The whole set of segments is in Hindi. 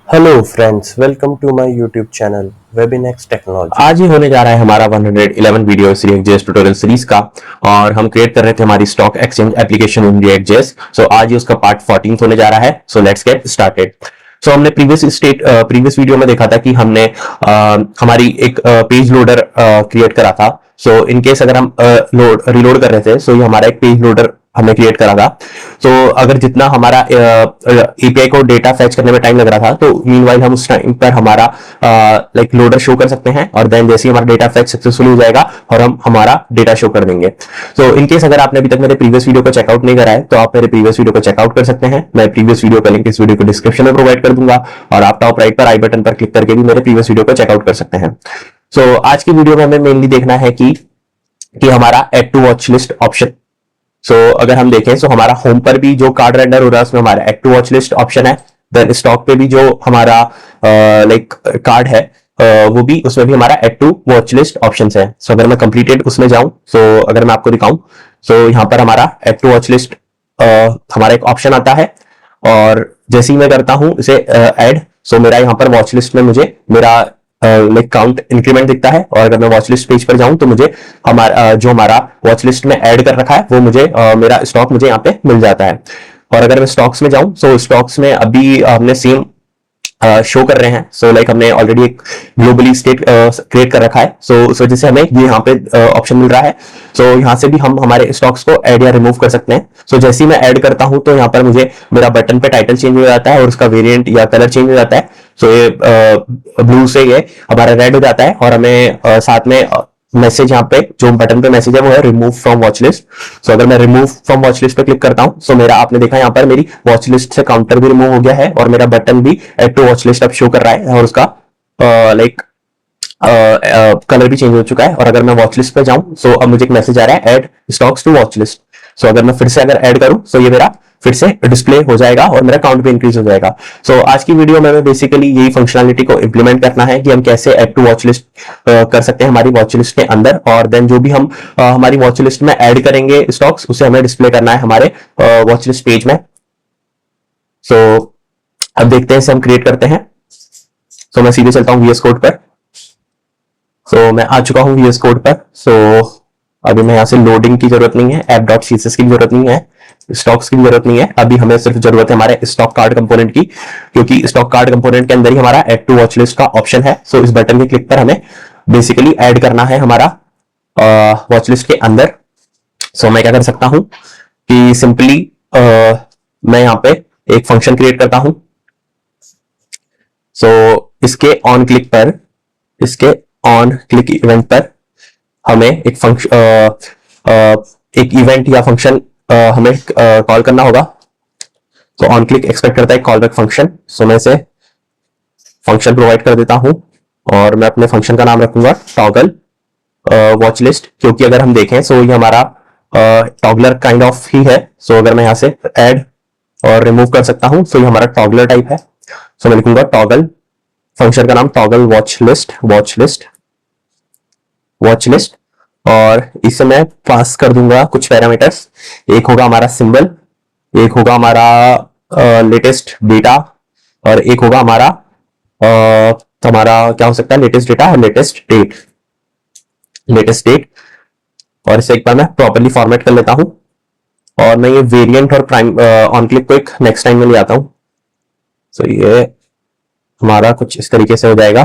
Hello friends, welcome to my YouTube channel Webinex technology. आज ही होने जा रहा है हमारा 111 वीडियो React.js ट्यूटोरियल सीरीज का। और हम क्रिएट कर रहे थे हमारी stock exchange application in React.js। So आज ही उसका पार्ट 14 होने जा रहा है। So let's get started. So हमने प्रीवियस वीडियो में देखा था कि हमने हमारी एक पेज लोडर क्रिएट करा था। सो इन केस अगर हम रिलोड कर रहे थे, सो ये हमारा एक पेज लोडर हमने क्रिएट करा था। तो अगर जितना हमारा एपीआई को डेटा फैच करने में टाइम लग रहा था, तो मीनवाइल हम उस टाइम पर हमारा लाइक लोडर शो कर सकते हैं, और देन जैसे ही हमारा डेटा फैच सक्सेसफुल हो जाएगा और हम हमारा डेटा शो कर देंगे। तो इन केस अगर आपने अभी तक मेरे प्रीवियस वीडियो को चेकआउट नहीं करा है, तो आप मेरे प्रीवियस वीडियो को चेकआउट कर सकते हैं। मैं प्रीवियस वीडियो का लिंक इस वीडियो को डिस्क्रिप्शन में प्रोवाइड कर दूंगा, और आप टॉप राइट पर आई बटन पर क्लिक करके भी मेरे प्रीवियस वीडियो को चेकआउट कर सकते हैं। सो आज की वीडियो में हमें मेनली देखना है कि हमारा add to watch list option. अगर हम देखें, हमारा होम पर भी जो कार्ड रेंडर हो रहा है उसमें हमारा add to watch list option है। देन स्टॉक पे भी जो हमारा लाइक कार्ड है, वो भी उसमें भी हमारा add to watch list option है। अगर मैं कंप्लीटेड उसमें जाऊं, अगर मैं आपको दिखाऊं, यहाँ पर हमारा एड टू वॉच लिस्ट हमारा एक ऑप्शन आता है। और जैसे ही मैं करता हूं इसे ऐड, मेरा यहाँ पर वॉच लिस्ट में मुझे मेरा लाइक काउंट इंक्रीमेंट दिखता है। और अगर मैं वॉच लिस्ट पेज पर जाऊं, तो मुझे जो हमारा वॉच लिस्ट में ऐड कर रखा है वो मुझे मेरा स्टॉक मुझे यहाँ पे मिल जाता है। और अगर मैं स्टॉक्स में जाऊं, स्टॉक्स में अभी हमने सेम शो कर रहे हैं। लाइक हमने ऑलरेडी एक ग्लोबली स्टेट क्रिएट कर रखा है। उस वजह से हमें ये यहाँ पे ऑप्शन मिल रहा है। यहाँ से भी हम हमारे स्टॉक्स को ऐड या रिमूव कर सकते हैं। जैसे ही मैं ऐड करता हूं, तो यहाँ पर मुझे मेरा बटन पे टाइटल चेंज हो जाता है और उसका वेरिएंट या कलर चेंज हो जाता है। ये ब्लू से ये हमारा रेड हो जाता है, और हमें साथ में मैसेज यहाँ पे जो बटन पे मैसेज है वो है रिमूव फ्रॉम वॉच लिस्ट। अगर मैं रिमूव फ्रॉम वॉच लिस्ट पे क्लिक करता हूँ, मेरा आपने देखा यहाँ पर मेरी वॉच लिस्ट से काउंटर भी रिमूव हो गया है, और मेरा बटन भी एड टू वॉच लिस्ट अब शो कर रहा है, और उसका लाइक कलर भी चेंज हो चुका है। और अगर मैं वॉच लिस्ट पे जाऊं, अब मुझे एक मैसेज आ रहा है add stocks to watch list. अगर मैं फिर से अगर ऐड करूं, ये मेरा फिर से डिस्प्ले हो जाएगा और मेरा काउंट भी इंक्रीज हो जाएगा। आज की वीडियो में बेसिकली यही फंक्शनलिटी को इंप्लीमेंट करना है कि हम कैसे ऐड टू वॉच लिस्ट कर सकते हैं हमारी वॉच लिस्ट के अंदर। और देन जो भी हम हमारी वॉच लिस्ट में ऐड करेंगे स्टॉक्स, उसे हमें डिस्प्ले करना है हमारे वॉच लिस्ट पेज में। अब देखते हैं इसे हम क्रिएट करते हैं। मैं सीधे चलता हूँ VS कोड पर। मैं आ चुका हूँ VS कोड पर। अभी मैं यहाँ से लोडिंग की जरूरत नहीं है, app.css की जरूरत नहीं है, स्टॉक्स की जरूरत नहीं है। अभी हमें सिर्फ जरूरत है हमारे स्टॉक कार्ड कंपोनेंट की, क्योंकि स्टॉक कार्ड कंपोनेंट के अंदर ही हमारा ऐड टू वॉच लिस्ट का ऑप्शन है। इस बटन के क्लिक पर हमें बेसिकली ऐड करना है हमारा वॉच लिस्ट के अंदर। मैं क्या कर सकता हूं कि सिंपली मैं यहाँ पे एक फंक्शन क्रिएट करता हूं। इसके ऑन क्लिक पर, इसके ऑन क्लिक इवेंट पर हमें एक फंक्शन एक इवेंट या फंक्शन हमें कॉल करना होगा। ऑन क्लिक एक्सपेक्ट करता है कॉल बैक फंक्शन। मैं इसे फंक्शन प्रोवाइड कर देता हूं, और मैं अपने फंक्शन का नाम रखूंगा टॉगल वॉच लिस्ट, क्योंकि अगर हम देखें ये हमारा टॉगलर काइंड ऑफ ही है। अगर मैं यहां से ऐड और रिमूव कर सकता हूं, ये हमारा टॉगलर टाइप है। मैं लिखूंगा टॉगल, फंक्शन का नाम toggle watch list, watch list, watch list. और इसे मैं पास कर दूंगा कुछ पैरामीटर्स। एक होगा हमारा सिंबल, एक होगा हमारा लेटेस्ट डेटा, और एक होगा हमारा हमारा क्या हो सकता है, लेटेस्ट डेटा और लेटेस्ट डेट, लेटेस्ट डेट। और इसे एक बार मैं प्रॉपर्ली फॉर्मेट कर लेता हूं, और मैं ये वेरिएंट और प्राइम ऑन क्लिक को एक नेक्स्ट टाइम में ले आता हूं। ये हमारा कुछ इस तरीके से हो जाएगा,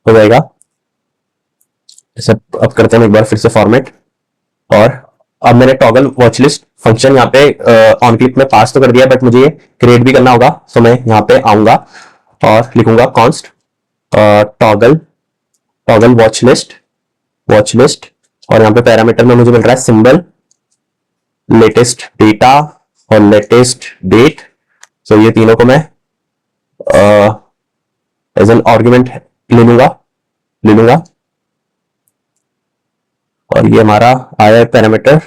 हो जाएगा। इसे अब करते हैं एक बार फिर से फॉर्मेट। और अब मैंने टॉगल वॉच लिस्ट फंक्शन यहाँ पे ऑन क्लिक में पास तो कर दिया, बट मुझे ये क्रिएट भी करना होगा। मैं यहाँ पे आऊंगा और लिखूंगा const toggle, toggle watch list, watch list. और यहाँ पे पैरामीटर में मुझे मिल रहा है सिंबल, लेटेस्ट डेटा और लेटेस्ट डेट। ये तीनों को मैं एज एन आर्गुमेंट ले लूंगा। और ये हमारा आया है पैरामीटर।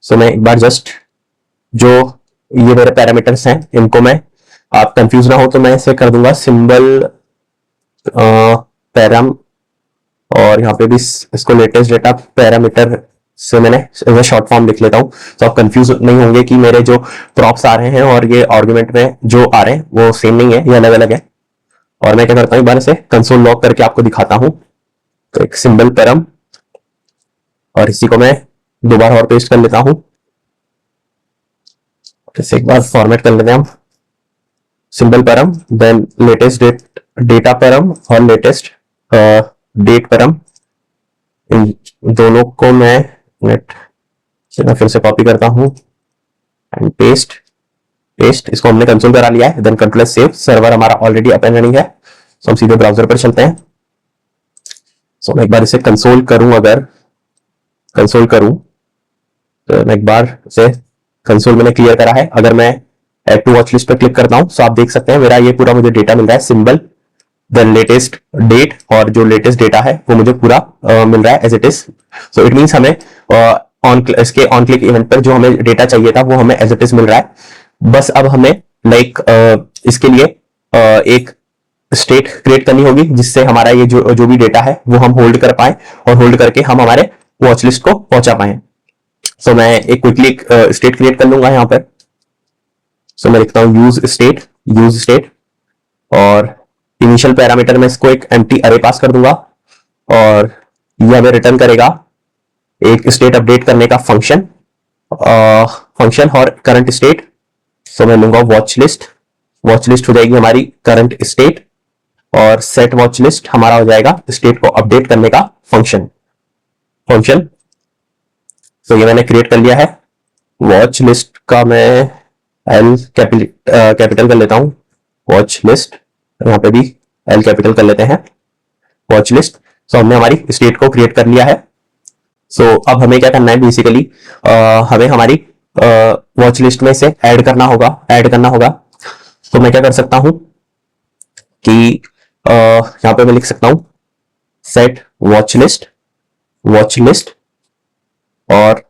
मैं एक बार जस्ट जो ये मेरे पैरामीटर्स हैं इनको मैं, आप कंफ्यूज ना हो तो मैं इसे कर दूंगा सिंबल पैराम, और यहाँ पे भी इसको लेटेस्ट डेटा पैरामीटर से मैंने शॉर्ट फॉर्म लिख लेता हूँ, तो आप कंफ्यूज नहीं होंगे कि मेरे जो प्रॉप्स आ रहे हैं और ये आर्गुमेंट में जो आ रहे हैं वो सेम नहीं है, ये अलग अलग है। और मैं क्या करता हूँ, एक बार इसे कंसोल लॉग करके आपको दिखाता हूँ। तो एक सिंबल पैरम, और इसी को मैं दोबारा और पेस्ट कर लेता हूँ। इसे एक बार फॉर्मेट कर लेते हैं हम, symbol param, then latest data param और लेटेस्ट डेट पैरम। इन दोनों को मैं फिर से कॉपी करता हूँ एंड पेस्ट इसको हमने कंसोल करा लिया है। देन कंट्रोल सेव, सर्वर हमारा ऑलरेडी अप एंड रनिंग है, तो हम सीधे ब्राउजर पर चलते हैं। सो मैं एक बार इसे कंसोल करूं, अगर कंसोल करूं तो मैं एक बार इसे कंसोल मैंने क्लियर करा है। अगर मैं ऐड टू वॉच लिस्ट पर क्लिक करता हूं तो आप देख सकते हैं मेरा ये पूरा मुझे डेटा मिल रहा है, सिंबल, देन लेटेस्ट डेट, और जो लेटेस्ट डेटा है वो मुझे पूरा मिल रहा है as it is. So it means हमें इसके ऑन क्लिक इवेंट पर जो हमें डेटा चाहिए था वो हमें एज इट इज मिल रहा है। बस अब हमें इसके लिए एक स्टेट क्रिएट करनी होगी जिससे हमारा ये जो भी डेटा है वो हम होल्ड कर पाए, और होल्ड करके हम हमारे वॉच लिस्ट को पहुंचा पाए। सो मैं एक क्विकली एक स्टेट क्रिएट कर लूंगा यहाँ पर। सो मैं लिखता हूँ यूज स्टेट, और इनिशियल पैरामीटर में इसको एक एम्प्टी अरे पास कर दूंगा, और ये हमें रिटर्न करेगा एक स्टेट अपडेट करने का फंक्शन और करंट स्टेट। सो मैं लूंगा वॉच लिस्ट हो जाएगी हमारी करंट स्टेट, और सेट वॉच लिस्ट हमारा हो जाएगा स्टेट को अपडेट करने का फंक्शन। तो ये मैंने क्रिएट कर लिया है। वॉच लिस्ट का मैं एल कैपिटल कर लेता हूं, वॉच लिस्ट, यहाँ पे भी एल कैपिटल कर लेते हैं, वॉच लिस्ट। सो हमने हमारी स्टेट को क्रिएट कर लिया है। सो अब हमें क्या करना है, बेसिकली हमें हमारी वॉच लिस्ट में से ऐड करना होगा। तो मैं क्या कर सकता हूं कि यहाँ पे मैं लिख सकता हूं सेट वॉच लिस्ट, और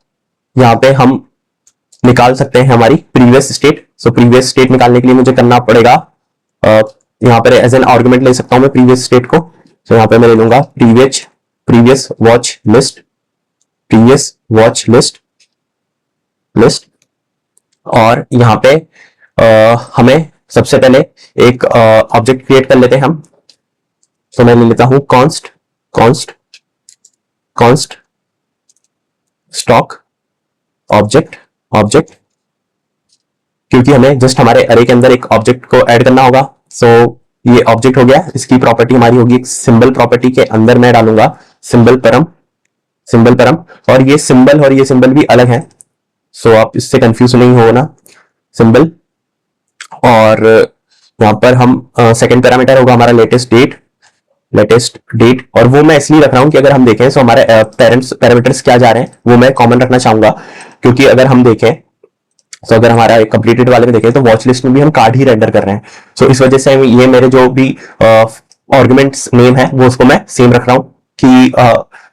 यहाँ पे हम निकाल सकते हैं हमारी previous state. So previous state निकालने के लिए मुझे करना पड़ेगा, यहाँ पर एज एन आर्गुमेंट ले सकता हूं मैं प्रीवियस स्टेट को। सो यहाँ पे मैं ले लूंगा प्रीवियस वॉच लिस्ट, और यहाँ पे हमें सबसे पहले एक ऑब्जेक्ट क्रिएट कर लेते हैं हम। तो मैं ले लेता हूं कॉन्स्ट स्टॉक ऑब्जेक्ट, क्योंकि हमें जस्ट हमारे अरे के अंदर एक ऑब्जेक्ट को ऐड करना होगा। सो ये ऑब्जेक्ट हो गया, इसकी प्रॉपर्टी हमारी होगी एक सिंबल प्रॉपर्टी के अंदर मैं डालूंगा सिंबल परम, और ये सिंबल भी अलग है। सो आप इससे कंफ्यूज नहीं हो ना, सिंबल। और यहां पर हम सेकंड पैरामीटर होगा हमारा लेटेस्ट डेट, और वो मैं इसलिए रख रहा हूं कि अगर हम देखें तो हमारे पैरामीटर्स क्या जा रहे हैं वो मैं कॉमन रखना चाहूंगा, क्योंकि अगर हम देखें तो अगर हमारा कंप्लीटेड वाले में देखें तो वॉच लिस्ट में भी हम कार्ड ही रेंडर कर रहे हैं। सो इस वजह से ये मेरे जो भी आर्गुमेंट्स नेम है वो उसको मैं सेम रख रहा हूं कि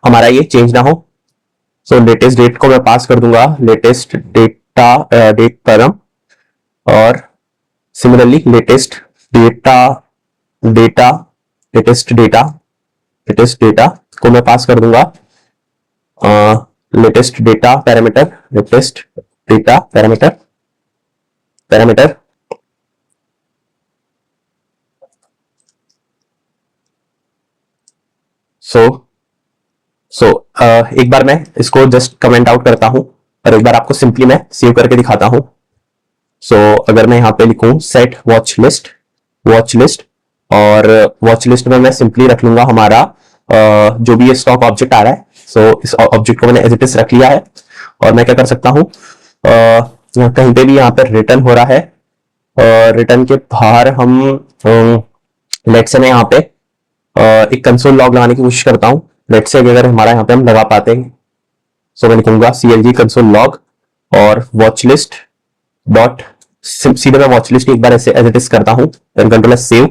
हमारा ये चेंज ना हो। सो लेटेस्ट डेट को मैं पास कर दूंगा लेटेस्ट डेट पैरम, और सिमिलरली लेटेस्ट डेटा को मैं पास कर दूंगा लेटेस्ट डेटा पैरामीटर। सो एक बार मैं इसको जस्ट कमेंट आउट करता हूं और एक बार आपको सिंपली मैं सेव करके दिखाता हूं। सो अगर मैं यहाँ पे लिखूं सेट वॉच लिस्ट, और वॉच लिस्ट में मैं सिंपली रख लूंगा हमारा जो भी ये स्टॉक ऑब्जेक्ट आ रहा है। सो इस ऑब्जेक्ट को मैंने एज इट इज रख लिया है, और मैं क्या कर सकता हूं, कहीं पे भी यहाँ पर रिटर्न हो रहा है, रिटर्न के बाहर हम लेट से मैं यहाँ पे एक कंसोल लॉग लगाने की कोशिश करता हूं। लेट से अगर हमारा यहाँ पे हम लगा पाते हैं, सो मैं लिखूंगा CLG कंसोल लॉग और वॉच लिस्ट डॉट, सीधे मैं वॉच लिस्ट एक बार ऐसे एज इट इज करता हूं, देन कंट्रोल सेव,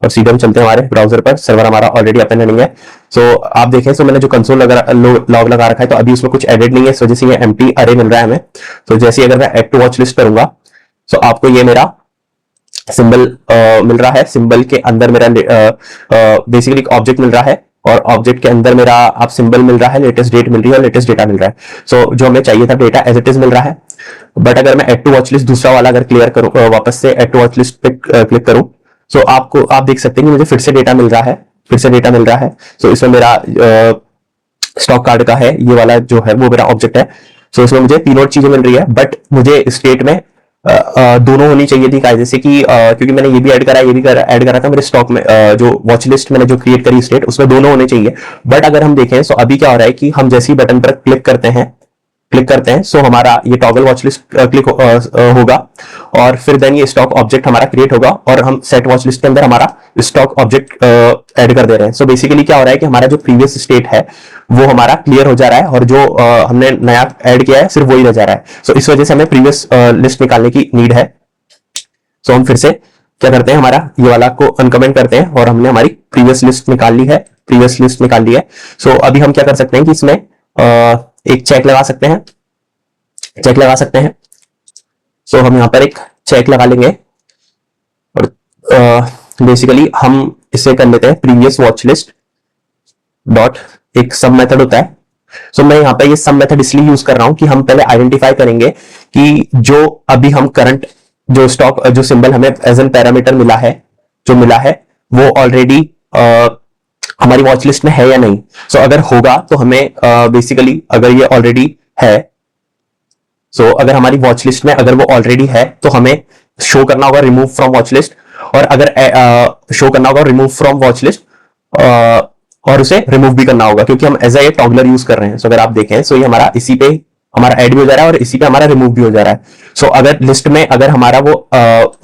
और सीधे हम चलते हैं हमारे ब्राउजर पर। सर्वर हमारा ऑलरेडी अप एंड रनिंग है। सो आप देखें, सो मैंने जो कंसोल लॉग लगा रखा है, तो अभी उसमें कुछ एडिट नहीं है, इस वजह से ये एम्प्टी अरे मिल रहा है हमें। तो जैसे अगर मैं ऐड टू वॉच लिस्ट करूंगा, सो आपको ये मेरा सिंबल मिल रहा है। सिंबल के अंदर मेरा बेसिकली एक ऑब्जेक्ट मिल रहा है, और ऑब्जेक्ट के अंदर मेरा आप सिंबल मिल रहा है, लेटेस्ट डेट मिल रही है और लेटेस्ट डेटा मिल रहा है। सो जो हमें चाहिए था डेटा एज इट इज मिल रहा है। बट अगर मैं एड टू वॉच लिस्ट दूसरा वाला अगर क्लियर करूं, वापस से एड टू वॉच लिस्ट पे क्लिक करूं, सो आप देख सकते हैं कि मुझे फिर से डेटा मिल रहा है, फिर से डेटा मिल रहा है। सो इसमें मेरा स्टॉक कार्ड का है, ये वाला जो है वो मेरा ऑब्जेक्ट है। सो इसमें मुझे तीनों चीजें मिल रही है, बट मुझे स्टेट में दोनों होनी चाहिए थी कायदे से कि क्योंकि मैंने ये भी ऐड करा, ये भी ऐड करा था मेरे स्टॉक में, जो वॉच लिस्ट मैंने जो क्रिएट करी स्टेट, उसमें दोनों होने चाहिए। बट अगर हम देखें तो अभी क्या हो रहा है कि हम जैसे ही बटन पर क्लिक करते हैं सो हमारा ये टॉगल वॉच लिस्ट क्लिक होगा और फिर देन ये स्टॉक ऑब्जेक्ट हमारा क्रिएट होगा और हम सेट वॉच लिस्ट के अंदर हमारा स्टॉक ऑब्जेक्ट ऐड कर दे रहे हैं। सो बेसिकली क्या हो रहा है कि हमारा जो प्रीवियस स्टेट है वो हमारा क्लियर हो जा रहा है और जो हमने नया ऐड किया है सिर्फ वही रह जा रहा है। सो इस वजह से हमें प्रीवियस लिस्ट निकालने की नीड है। सो हम फिर से क्या करते हैं, हमारा ये वाला को अनकमेंट करते हैं और हमने हमारी प्रीवियस लिस्ट निकाल ली है, प्रीवियस लिस्ट निकाल ली है। सो अभी हम क्या कर सकते हैं कि इसमें एक चेक लगा सकते हैं, चेक लगा सकते हैं। सो हम यहां पर एक चेक लगा लेंगे और बेसिकली हम इसे कर लेते हैं प्रीवियस वॉच लिस्ट डॉट एक सब मेथड होता है। सो मैं यहां पर ये सब मेथड इसलिए यूज कर रहा हूं कि हम पहले आइडेंटिफाई करेंगे कि जो अभी हम करंट जो स्टॉक जो सिंबल हमें एज एन पैरामीटर मिला है, जो मिला है वो ऑलरेडी हमारी वॉच लिस्ट में है या नहीं। सो अगर होगा तो हमें बेसिकली अगर ये ऑलरेडी है, सो अगर हमारी वॉच लिस्ट में अगर वो ऑलरेडी है तो हमें शो करना होगा रिमूव फ्रॉम वॉच लिस्ट, और अगर शो करना होगा रिमूव फ्रॉम वॉच लिस्ट और उसे रिमूव भी करना होगा क्योंकि हम एज ए टॉगलर यूज कर रहे हैं। सो अगर आप देखें सो ये हमारा इसी पे हमारा ऐड भी हो जा रहा है और इसी पे हमारा रिमूव भी हो जा रहा है। सो अगर लिस्ट में अगर हमारा वो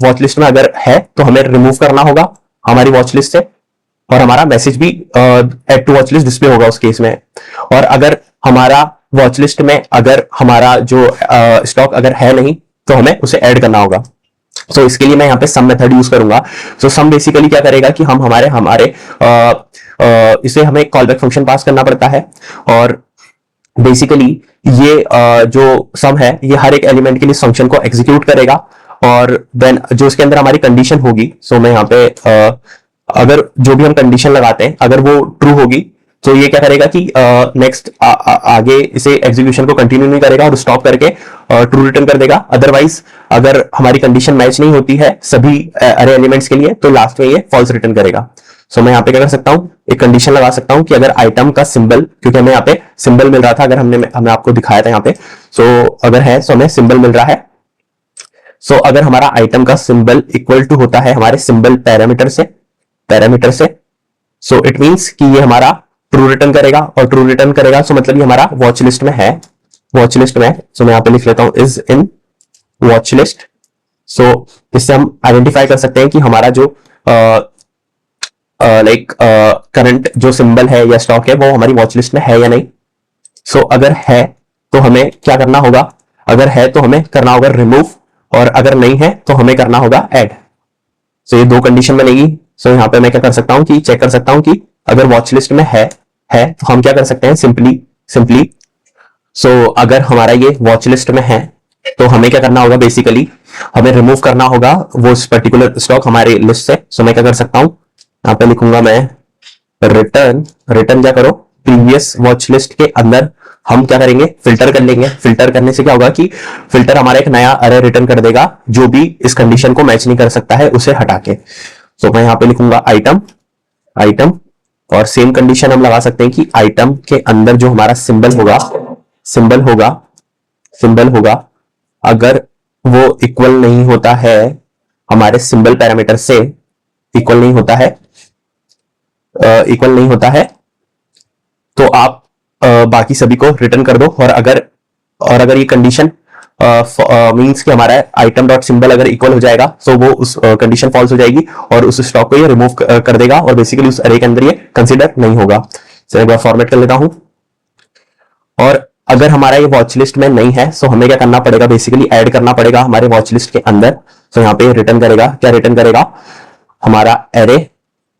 वॉच लिस्ट में अगर है तो हमें रिमूव करना होगा हमारी वॉच लिस्ट से और हमारा मैसेज भी add to watch list display होगा उस केस में। और अगर हमारा वॉच लिस्ट में अगर हमारा जो स्टॉक अगर है नहीं तो हमें उसे ऐड करना होगा। सो इसके लिए मैं यहाँ पे सम मेथड यूज करूंगा। सो सम बेसिकली क्या करेगा कि हम हमारे इसे हमें कॉल बैक फंक्शन पास करना पड़ता है और बेसिकली ये जो सम है ये हर एक एलिमेंट के लिए फंक्शन को एग्जीक्यूट करेगा और देन जो इसके अंदर हमारी कंडीशन होगी। सो मैं यहाँ पे अगर जो भी हम कंडीशन लगाते हैं अगर वो ट्रू होगी तो ये क्या करेगा कि नेक्स्ट आगे इसे एग्जीक्यूशन को कंटिन्यू नहीं करेगा और स्टॉप करके ट्रू रिटर्न कर देगा। अदरवाइज अगर हमारी कंडीशन मैच नहीं होती है सभी अरे एलिमेंट्स के लिए तो लास्ट में ये फॉल्स रिटर्न करेगा। सो मैं यहाँ पे क्या कर सकता हूँ, एक कंडीशन लगा सकता हूँ कि अगर आइटम का सिंबल, क्योंकि हमें यहाँ पे सिंबल मिल रहा था, अगर हमने आपको दिखाया था यहाँ पे, सो अगर है सो हमें सिंबल मिल रहा है। सो अगर हमारा आइटम का सिंबल इक्वल टू होता है हमारे सिंबल पैरामीटर से सो इट मींस कि ये हमारा ट्रू रिटर्न करेगा और ट्रू रिटर्न करेगा सो मतलब ये हमारा वॉच लिस्ट में है, वॉच लिस्ट में। सो मैं यहाँ पे लिख लेता हूं इज इन वॉच लिस्ट। सो इससे हम आइडेंटिफाई कर सकते हैं कि हमारा जो लाइक करंट जो सिंबल है या स्टॉक है वो हमारी वॉच लिस्ट में है या नहीं। सो अगर है तो हमें क्या करना होगा, अगर है तो हमें करना होगा रिमूव और अगर नहीं है तो हमें करना होगा ऐड। सो ये दो कंडीशन बनेगी। सो यहाँ पे मैं क्या कर सकता हूँ कि चेक कर सकता हूँ कि अगर वॉच लिस्ट में है तो हम क्या कर सकते हैं सिंपली सो अगर हमारा ये वॉच लिस्ट में है तो हमें क्या करना होगा, बेसिकली हमें रिमूव करना होगा वो पर्टिकुलर स्टॉक हमारे लिस्ट से। सो मैं क्या कर सकता हूं, यहाँ पे लिखूंगा मैं रिटर्न क्या करो प्रीवियस वॉच लिस्ट के अंदर हम क्या करेंगे, फिल्टर कर लेंगे। फिल्टर करने से क्या होगा कि फिल्टर हमारा एक नया अरे रिटर्न कर देगा जो भी इस कंडीशन को मैच नहीं कर सकता है उसे हटा के। सो मैं यहाँ पे लिखूंगा आइटम और सेम कंडीशन हम लगा सकते हैं कि आइटम के अंदर जो हमारा सिंबल होगा अगर वो इक्वल नहीं होता है हमारे सिंबल पैरामीटर से, इक्वल नहीं होता है तो आप बाकी सभी को रिटर्न कर दो। और अगर ये कंडीशन मींस कि हमारा आइटम डॉट सिंबल अगर इक्वल हो जाएगा तो वो उस कंडीशन फॉल्स हो जाएगी और उस स्टॉक को ये रिमूव कर देगा और बेसिकली उस अरे के अंदर ये कंसीडर नहीं होगा। चलिए एक बार फॉर्मेट कर लेता हूं। और अगर हमारा ये वॉच लिस्ट में नहीं है सो हमें क्या करना पड़ेगा, बेसिकली ऐड करना पड़ेगा हमारे वॉच लिस्ट के अंदर। तो यहाँ पे रिटर्न करेगा हमारा एरे,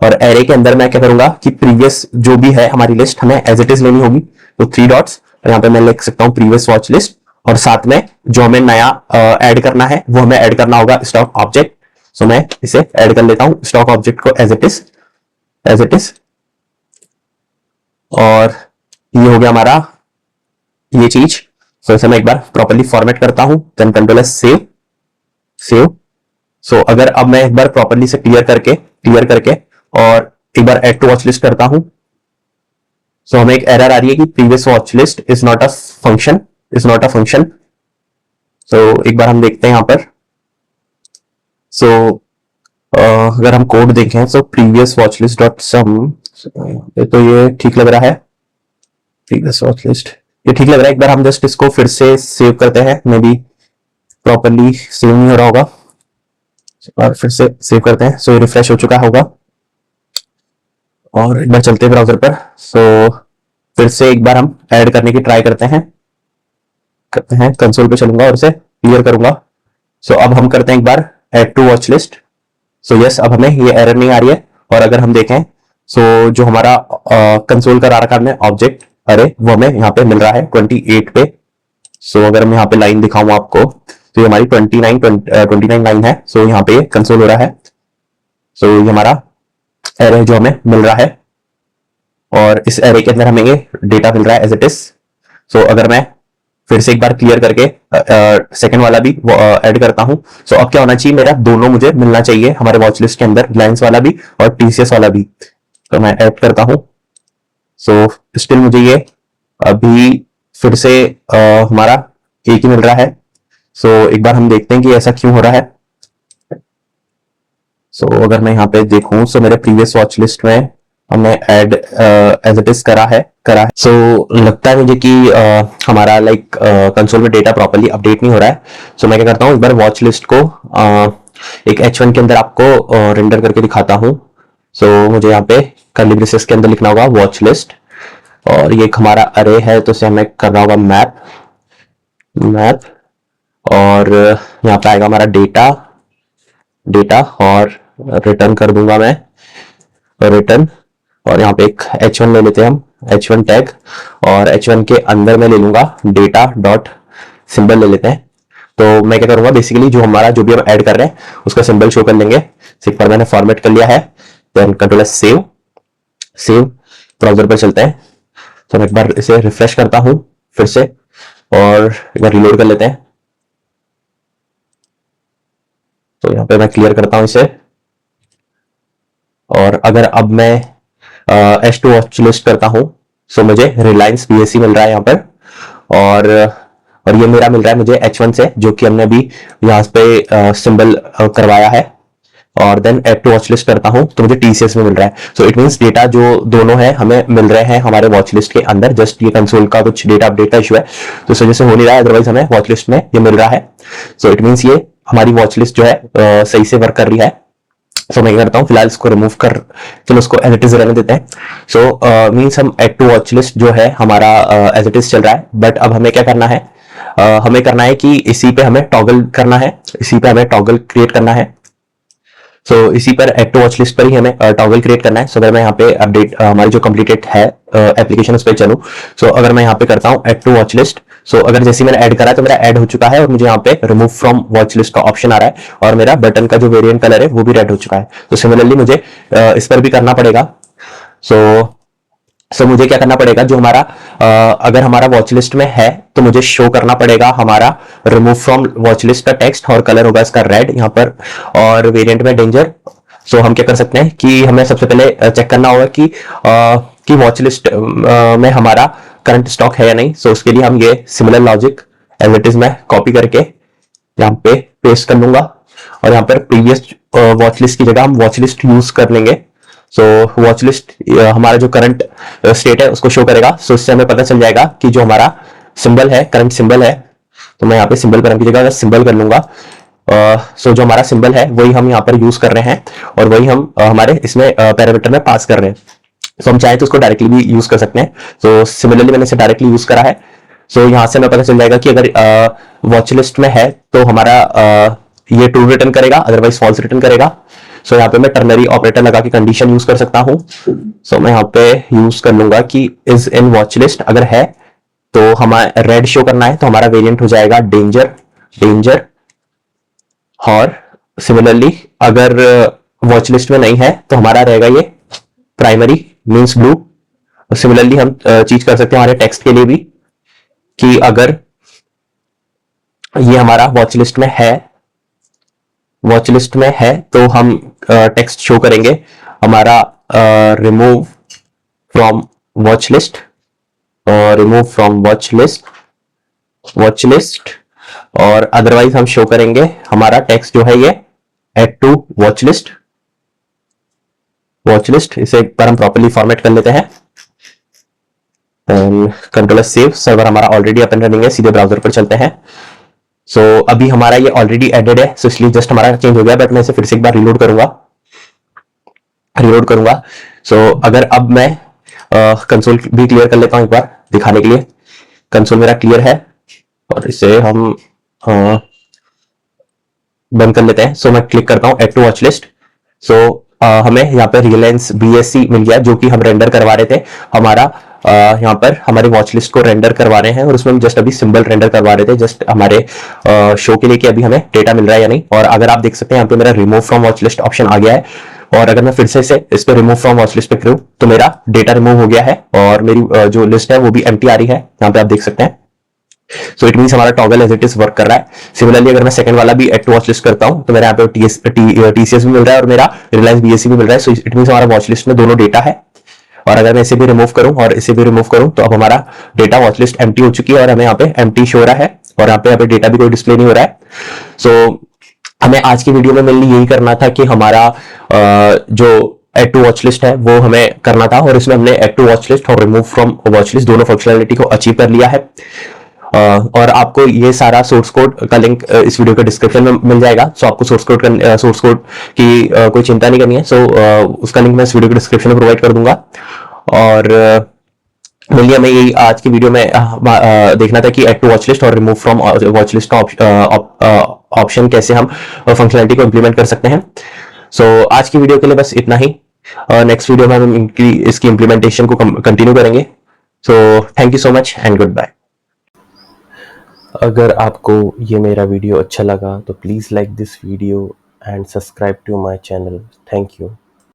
और एरे के अंदर मैं क्या करूंगा कि प्रीवियस जो भी है हमारी लिस्ट हमें एज इट इज लेनी होगी। तो 3 डॉट्स और यहाँ पे मैं लिख सकता हूँ प्रीवियस वॉच लिस्ट और साथ में जो हमें नया ऐड करना है वो हमें ऐड करना होगा स्टॉक ऑब्जेक्ट। सो मैं इसे ऐड कर लेता हूं स्टॉक ऑब्जेक्ट को एज इट इज। और ये हो गया हमारा ये चीज। सो इसे मैं एक बार प्रॉपर्ली फॉर्मेट करता हूं, then control S save, save. So अगर अब मैं एक बार प्रॉपर्ली से क्लियर करके और एक बार ऐड टू वॉच लिस्ट करता हूं, सो हमें एक एरर आ रही है कि previous watch list is not a function, is not a function. So एक बार हम देखते हैं यहां पर। सो अगर हम कोड देखें तो प्रीवियस वॉच लिस्ट डॉट सम, तो ये ठीक लग रहा है, प्रीवियस वॉच लिस्ट ये ठीक लग रहा है। एक बार हम जस्ट इसको फिर से सेव करते हैं, मे बी प्रॉपर्ली सेव नहीं हो रहा होगा, और फिर से सेव करते हैं। सो ये रिफ्रेश हो चुका होगा और एक बार चलते हैं ब्राउजर पर। सो फिर से एक बार हम ऐड करने की ट्राई करते हैं कंसोल पे चलूंगा और इसे क्लियर करूंगा। सो अब हम करते हैं एक बार add to watch list. So yes, अब हमें ये एरर नहीं आ रही है। और अगर हम देखें सो जो हमारा कंसोल का रखा हमने ऑब्जेक्ट अरे वो हमें यहाँ पे मिल रहा है 28 पे। सो अगर मैं यहाँ पे लाइन दिखाऊं आपको तो ये हमारी 29 लाइन है। सो यहाँ पे कंसोल हो रहा है। सो ये हमारा एरे जो हमें मिल रहा है और इस एरे के अंदर हमें ये डेटा मिल रहा है एज इट इज। सो अगर मैं फिर से एक बार क्लियर करके सेकंड वाला भी ऐड करता हूं, सो अब क्या होना चाहिए, मेरा दोनों मुझे मिलना चाहिए हमारे वॉच लिस्ट के अंदर, रिलायंस वाला भी और टीसीएस वाला भी। तो मैं ऐड करता हूं। सो स्टिल मुझे ये अभी फिर से हमारा एक ही मिल रहा है। सो एक बार हम देखते हैं कि ऐसा क्यों हो रहा है। सो अगर मैं यहाँ पे देखूं सो मेरे प्रीवियस वॉच लिस्ट में हमने ऐड एज इट इज करा है। सो लगता है मुझे कि हमारा लाइक कंसोल में डेटा प्रॉपर्ली अपडेट नहीं हो रहा है। सो मैं क्या करता हूँ, एक बार वॉच लिस्ट को एक H1 के अंदर आपको रेंडर करके दिखाता हूँ। सो मुझे यहाँ पे कर्ली ब्रेसेस के अंदर लिखना होगा वॉच लिस्ट, और ये हमारा अरे है तो इसे हमें करना होगा मैप, और यहाँ पे आएगा हमारा डेटा और रिटर्न कर दूंगा मैं रिटर्न। और यहाँ पे एक H1 ले लेते हैं हम, H1 टैग, और H1 के अंदर मैं ले लूंगा डेटा डॉट सिंबल ले लेते हैं। तो मैं क्या करूंगा, बेसिकली जो भी हम ऐड कर रहे हैं उसका सिंबल शो कर लेंगे। एक बार मैंने फॉर्मेट कर लिया है, देन कंट्रोल सेव ब्राउजर पर चलते हैं। तो मैं एक बार इसे रिफ्रेश करता हूं फिर से और एक बार रिलोड कर लेते हैं। तो यहाँ पे मैं क्लियर करता हूं इसे, और अगर अब मैं H2 वॉच लिस्ट करता हूं सो मुझे रिलायंस बीएससी मिल रहा है यहाँ पर, और ये मेरा मिल रहा है मुझे H1 से, जो कि हमने अभी यहाँ पे सिंबल करवाया है। और then add to watch list करता हूं तो मुझे टीसीएस में मिल रहा है। सो इट मींस डेटा जो दोनों है हमें मिल रहे हैं हमारे वॉच लिस्ट के अंदर। जस्ट ये कंसोल का कुछ डेटा अपडेट का इशू है तो इस वजह से हो नहीं रहा है, अदरवाइज हमें वॉच लिस्ट में ये मिल रहा है। सो इट मींस ये हमारी वॉच लिस्ट जो है सही से वर्क कर रही है। सो मैं करता हूँ फिलहाल इसको रिमूव कर, चलो इसको एज इट इज रहने देते हैं। सो मींस हम ऐड टू वॉच लिस्ट जो है हमारा एज इट इज चल रहा है, बट अब हमें क्या करना है, हमें करना है कि इसी पे हमें टॉगल करना है, इसी पे हमें टॉगल क्रिएट करना है। सो इसी पर ऐड टू वॉच लिस्ट पर ही हमें टॉगल क्रिएट करना है। सो अगर मैं यहाँ पे अपडेट हमारी जो कंप्लीटेड है एप्लीकेशन उस पर चलूँ, सो अगर मैं यहाँ पे करता हूँ ऐड टू वॉच लिस्ट, सो अगर जैसे मैंने ऐड करा है तो मेरा ऐड हो चुका है और मुझे यहाँ पे रिमूव फ्रॉम वॉच लिस्ट का ऑप्शन आ रहा है, और मेरा बटन का जो वेरिएंट कलर है वो भी रेड हो चुका है। तो सिमिलरली मुझे इस पर भी करना पड़ेगा। सो मुझे क्या करना पड़ेगा, जो हमारा अगर हमारा वॉच लिस्ट में है तो मुझे शो करना पड़ेगा हमारा रिमूव फ्रॉम वॉच लिस्ट का टेक्स्ट, और कलर होगा इसका रेड यहाँ पर, और वेरिएंट में डेंजर। सो हम क्या कर सकते हैं कि हमें सबसे पहले चेक करना होगा कि वॉच लिस्ट में हमारा करंट स्टॉक है या नहीं। सो उसके लिए हम ये similar logic as it is मैं कॉपी करके यहाँ पे पेस्ट कर लूंगा, और यहाँ पर प्रीवियस वॉच लिस्ट की जगह हम वॉच लिस्ट यूज कर लेंगे। सो वॉच लिस्ट हमारा जो करंट स्टेट है उसको शो करेगा। सो इससे हमें पता चल जाएगा कि जो हमारा सिंबल है, करंट सिंबल है, तो मैं यहाँ पे सिंबल पर की जगह सिंबल कर लूंगा। सो जो हमारा सिंबल है वही हम यहाँ पर यूज कर रहे हैं, और वही हम हमारे इसमें पैरामीटर में पास कर रहे हैं। सो हम चाहे तो उसको डायरेक्टली भी यूज कर सकते हैं। सो सिमिलरली मैंने इसे डायरेक्टली यूज करा है। सो यहाँ से हमें पता चल जाएगा कि अगर वॉच लिस्ट में है तो हमारा ये ट्रू रिटर्न करेगा, अदरवाइज फॉल्स रिटर्न करेगा। सो यहाँ पे मैं टर्नरी ऑपरेटर लगा के कंडीशन यूज कर सकता हूँ। सो मैं यहाँ पे यूज कर लूंगा कि इज इन वॉच लिस्ट, अगर है तो हमारा रेड शो करना है तो हमारा वेरिएंट हो जाएगा डेंजर। और सिमिलरली अगर वॉच लिस्ट में नहीं है तो हमारा रहेगा ये प्राइमरी मींस ब्लू, सिमिलरली हम चीज कर सकते हैं हमारे टेक्स्ट के लिए भी, कि अगर ये हमारा वॉच लिस्ट में है तो हम टेक्स्ट शो करेंगे हमारा remove from watch list, remove from watch list, और अदरवाइज हम शो करेंगे हमारा टेक्स्ट जो है ये ऐड टू वॉच लिस्ट। इसे एक बार हम प्रॉपर्ली फॉर्मेट कर लेते हैं। कंट्रोल सेव, सर्वर हमारा ऑलरेडी अप एंड रनिंग है, सीधे ब्राउजर पर चलते हैं। सो अभी हमारा ये ऑलरेडी एडेड है, सो इसलिए जस्ट हमारा चेंज हो गया, बट मैं इसे फिर से एक बार रिलोड करूंगा। सो अगर अब मैं कंसोल भी क्लियर कर लेता हूं एक बार दिखाने के लिए। कंसोल मेरा क्लियर है और इसे हम बंद कर लेते हैं। सो मैं क्लिक करता हूं ऐड टू वॉच लिस्ट। सो हमें यहाँ पे रिलायंस BSC मिल गया, जो कि हम रेंडर करवा रहे थे। हमारा यहाँ पर हमारे वॉच लिस्ट को रेंडर करवा रहे हैं, और उसमें हम जस्ट अभी सिंबल रेंडर करवा रहे थे, जस्ट हमारे शो के लिए कि अभी हमें डेटा मिल रहा है या नहीं। और अगर आप देख सकते हैं यहाँ पे मेरा remove from watch list option आ गया है, और अगर मैं फिर से इस पे रिमूव फ्रॉम वॉच लिस्ट पे करूं तो मेरा डेटा रिमूव हो गया है, और मेरी जो लिस्ट है वो भी एम्प्टी आ रही है, यहाँ पे आप देख सकते हैं। सो इट मींस हमारा toggle as it is work कर रहा है। सिमिलरली अगर मैं सेकंड वाला भी ऐड टू वॉच लिस्ट करता हूं तो मेरा यहाँ पे TCS भी मिल रहा है और मेरा रिलायंस BSC भी मिल रहा है। सो इट मींस हमारा वॉच लिस्ट में दोनों डेटा है। और अगर मैं इसे भी रिमूव करूं और इसे भी रिमूव करूं तो अब हमारा डेटा वॉच लिस्ट एम्प्टी हो चुकी है, और हमें यहाँ पे एम्प्टी शो हो रहा है, और यहाँ पे डेटा भी कोई डिस्प्ले नहीं हो रहा है। सो हमें आज की वीडियो में मेनली यही करना था कि हमारा जो ऐड टू वॉच लिस्ट है वो हमें करना था, और इसमें हमने ऐड टू वॉच लिस्ट और रिमूव फ्रॉम वॉच लिस्ट दोनों फंक्शनैलिटी को अचीव कर लिया है। और आपको ये सारा सोर्स कोड का लिंक इस वीडियो के डिस्क्रिप्शन में मिल जाएगा। सो आपको सोर्स कोड की कोई चिंता नहीं करनी है। सो उसका लिंक मैं इस वीडियो के डिस्क्रिप्शन में प्रोवाइड कर दूंगा। और मेनली हमें यही आज की वीडियो में देखना था कि ऐड टू वॉच लिस्ट और रिमूव फ्रॉम वॉच लिस्ट का ऑप्शन कैसे हम फंक्शनैलिटी को इंप्लीमेंट कर सकते हैं। सो आज की वीडियो के लिए बस इतना ही। नेक्स्ट वीडियो में हम इसकी इंप्लीमेंटेशन को कंटिन्यू करेंगे। So thank you so much and good bye. अगर आपको ये मेरा वीडियो अच्छा लगा तो please like this video and subscribe to my channel. Thank you.